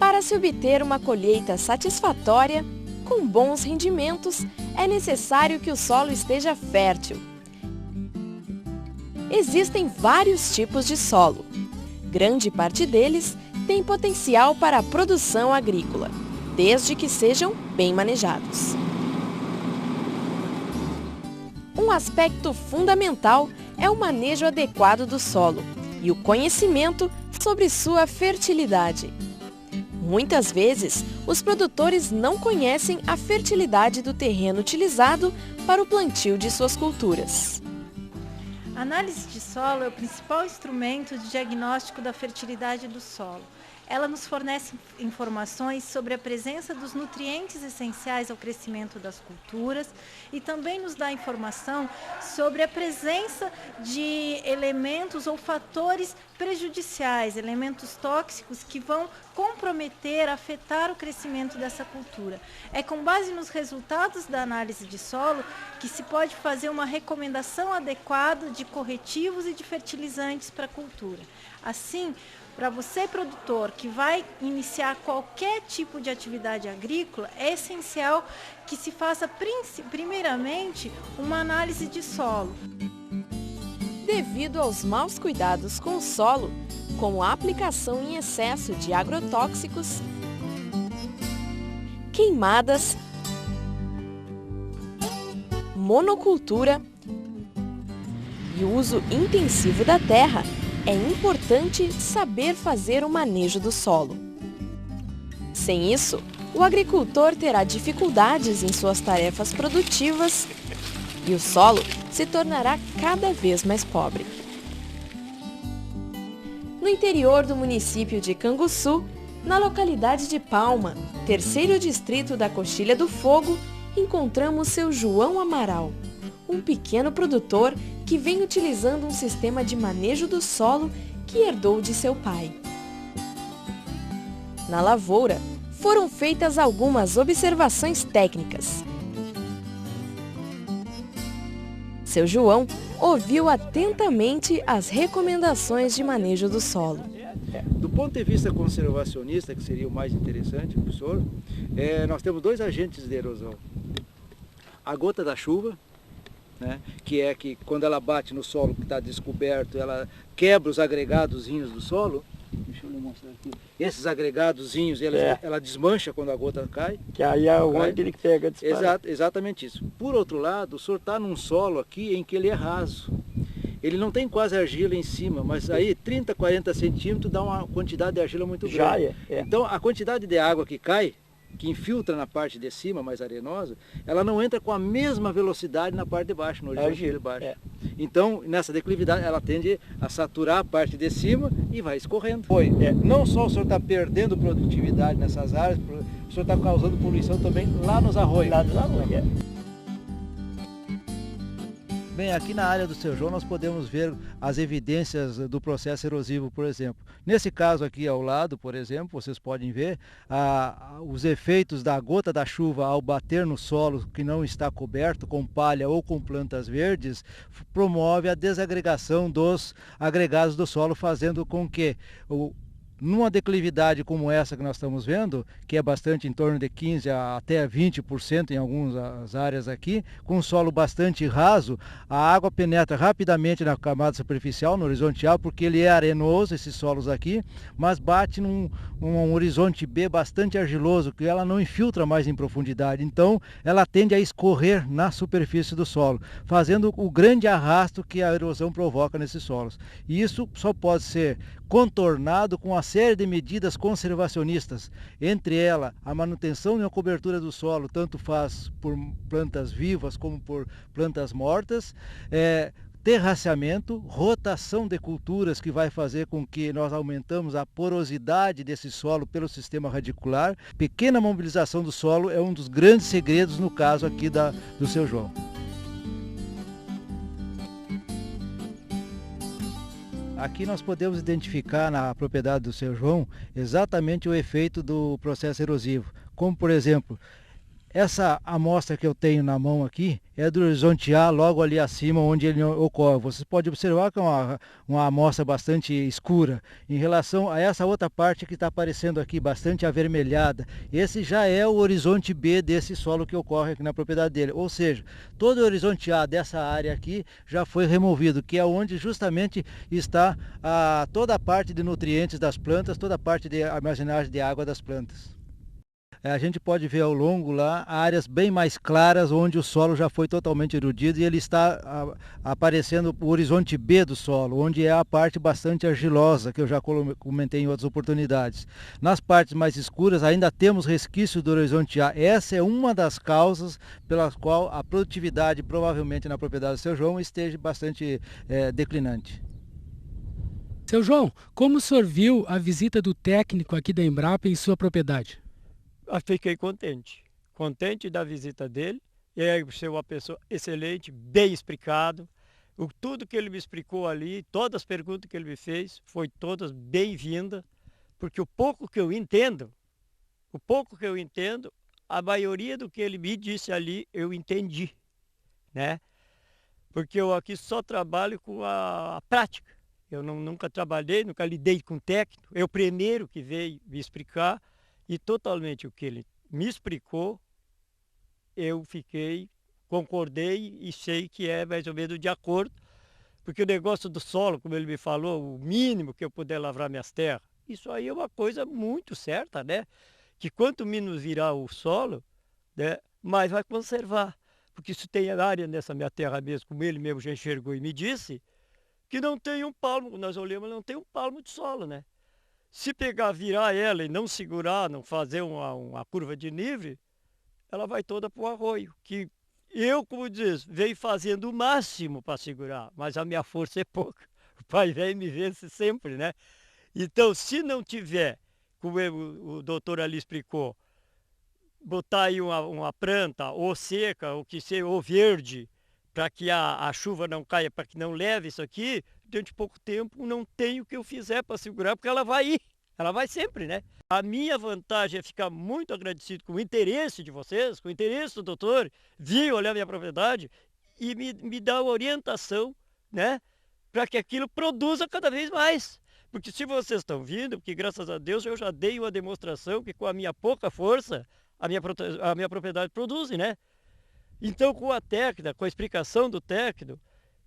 Para se obter uma colheita satisfatória, com bons rendimentos, é necessário que o solo esteja fértil. Existem vários tipos de solo. Grande parte deles tem potencial para a produção agrícola, desde que sejam bem manejados. Um aspecto fundamental é o manejo adequado do solo e o conhecimento sobre sua fertilidade. Muitas vezes, os produtores não conhecem a fertilidade do terreno utilizado para o plantio de suas culturas. A análise de solo é o principal instrumento de diagnóstico da fertilidade do solo. Ela nos fornece informações sobre a presença dos nutrientes essenciais ao crescimento das culturas e também nos dá informação sobre a presença de elementos ou fatores prejudiciais, elementos tóxicos que vão comprometer, afetar o crescimento dessa cultura. É com base nos resultados da análise de solo que se pode fazer uma recomendação adequada de corretivos e de fertilizantes para a cultura. Assim, para você, produtor, que vai iniciar qualquer tipo de atividade agrícola, é essencial que se faça primeiramente uma análise de solo. Devido aos maus cuidados com o solo, como a aplicação em excesso de agrotóxicos, queimadas, monocultura e o uso intensivo da terra, é importante saber fazer o manejo do solo. Sem isso, o agricultor terá dificuldades em suas tarefas produtivas e o solo se tornará cada vez mais pobre. No interior do município de Canguçu, na localidade de Palma, terceiro distrito da Coxilha do Fogo, encontramos seu João Amaral, um pequeno produtor que vem utilizando um sistema de manejo do solo que herdou de seu pai. Na lavoura, foram feitas algumas observações técnicas. Seu João ouviu atentamente as recomendações de manejo do solo. Do ponto de vista conservacionista, que seria o mais interessante, professor, nós temos dois agentes de erosão. A gota da chuva, né, que é que quando ela bate no solo que está descoberto, ela quebra os agregadozinhos do solo. Deixa eu lhe mostrar aqui. Esses agregadozinhos, ela desmancha quando a gota cai. Que aí é onde ele pega, dispara. Exatamente isso. Por outro lado, o senhor está num solo aqui em que ele é raso. Ele não tem quase argila em cima, mas aí 30, 40 centímetros dá uma quantidade de argila muito grande. Já é. Então a quantidade de água que cai, que infiltra na parte de cima, mais arenosa, ela não entra com a mesma velocidade na parte de baixo, no horizonte de baixo. Então, nessa declividade, ela tende a saturar a parte de cima e vai escorrendo. Não só o senhor está perdendo produtividade nessas áreas, o senhor está causando poluição também lá nos arroios. Lá nos arroios, Bem, aqui na área do seu João nós podemos ver as evidências do processo erosivo, por exemplo. Nesse caso aqui ao lado, por exemplo, vocês podem ver os efeitos da gota da chuva ao bater no solo que não está coberto com palha ou com plantas verdes, promove a desagregação dos agregados do solo, fazendo com que numa declividade como essa que nós estamos vendo, que é bastante em torno de 15% até 20% em algumas áreas aqui, com um solo bastante raso, a água penetra rapidamente na camada superficial, no horizonte A, porque ele é arenoso, esses solos aqui, mas bate num horizonte B bastante argiloso, que ela não infiltra mais em profundidade. Então, ela tende a escorrer na superfície do solo, fazendo o grande arrasto que a erosão provoca nesses solos. E isso só pode ser contornado com uma série de medidas conservacionistas, entre elas a manutenção e a cobertura do solo, tanto faz por plantas vivas como por plantas mortas, terraceamento, rotação de culturas que vai fazer com que nós aumentamos a porosidade desse solo pelo sistema radicular. Pequena mobilização do solo é um dos grandes segredos no caso aqui do seu João. Aqui nós podemos identificar na propriedade do seu João exatamente o efeito do processo erosivo. Como, por exemplo, Essa amostra que eu tenho na mão aqui é do horizonte A, logo ali acima onde ele ocorre. Você pode observar que é uma amostra bastante escura. Em relação a essa outra parte que está aparecendo aqui, bastante avermelhada, esse já é o horizonte B desse solo que ocorre aqui na propriedade dele. Ou seja, todo o horizonte A dessa área aqui já foi removido, que é onde justamente está toda a parte de nutrientes das plantas, toda a parte de armazenagem de água das plantas. A gente pode ver ao longo lá áreas bem mais claras onde o solo já foi totalmente erudido e ele está aparecendo o horizonte B do solo, onde é a parte bastante argilosa, que eu já comentei em outras oportunidades. Nas partes mais escuras ainda temos resquícios do horizonte A. Essa é uma das causas pelas qual a produtividade provavelmente na propriedade do seu João esteja bastante declinante. Seu João, como o senhor viu a visita do técnico aqui da Embrapa em sua propriedade? Eu fiquei contente da visita dele. Ele é uma pessoa excelente, bem explicado. Tudo que ele me explicou ali, todas as perguntas que ele me fez, foi todas bem-vindas, porque o pouco que eu entendo, a maioria do que ele me disse ali, eu entendi, né? Porque eu aqui só trabalho com a prática. Eu nunca trabalhei, nunca lidei com técnico. Eu primeiro que veio me explicar. E totalmente o que ele me explicou, eu concordei e sei que é mais ou menos de acordo, porque o negócio do solo, como ele me falou, o mínimo que eu puder lavrar minhas terras, isso aí é uma coisa muito certa, né? Que quanto menos virar o solo, né, mais vai conservar. Porque se tem área nessa minha terra mesmo, como ele mesmo já enxergou e me disse, que não tem um palmo, nós olhamos, não tem um palmo de solo, né? Se pegar, virar ela e não segurar, não fazer uma curva de nível, ela vai toda para o arroio. Que eu, como diz, venho fazendo o máximo para segurar, mas a minha força é pouca. O pai velho me vence sempre, né? Então, se não tiver, como o doutor ali explicou, botar aí uma planta ou seca, ou verde, para que a chuva não caia, para que não leve isso aqui, dentro de pouco tempo não tem o que eu fizer para segurar, porque ela vai ir. Ela vai sempre, né? A minha vantagem é ficar muito agradecido com o interesse de vocês, com o interesse do doutor, vir olhar minha propriedade e me dar orientação, né? Para que aquilo produza cada vez mais. Porque se vocês estão vindo, porque graças a Deus eu já dei uma demonstração que com a minha pouca força, a minha propriedade produz, né? Então, com a técnica, com a explicação do técnico,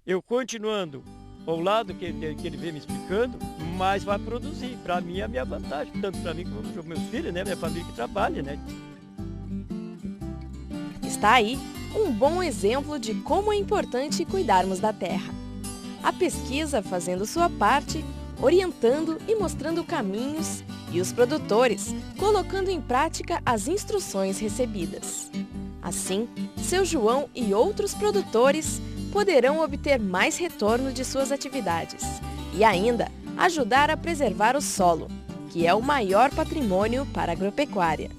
eu continuando ao lado que ele vem me explicando, mais vai produzir. Para mim é a minha vantagem, tanto para mim como para os meus filhos, né? Minha família que trabalha, né? Está aí um bom exemplo de como é importante cuidarmos da terra. A pesquisa fazendo sua parte, orientando e mostrando caminhos, e os produtores colocando em prática as instruções recebidas. Assim, seu João e outros produtores poderão obter mais retorno de suas atividades e ainda ajudar a preservar o solo, que é o maior patrimônio para a agropecuária.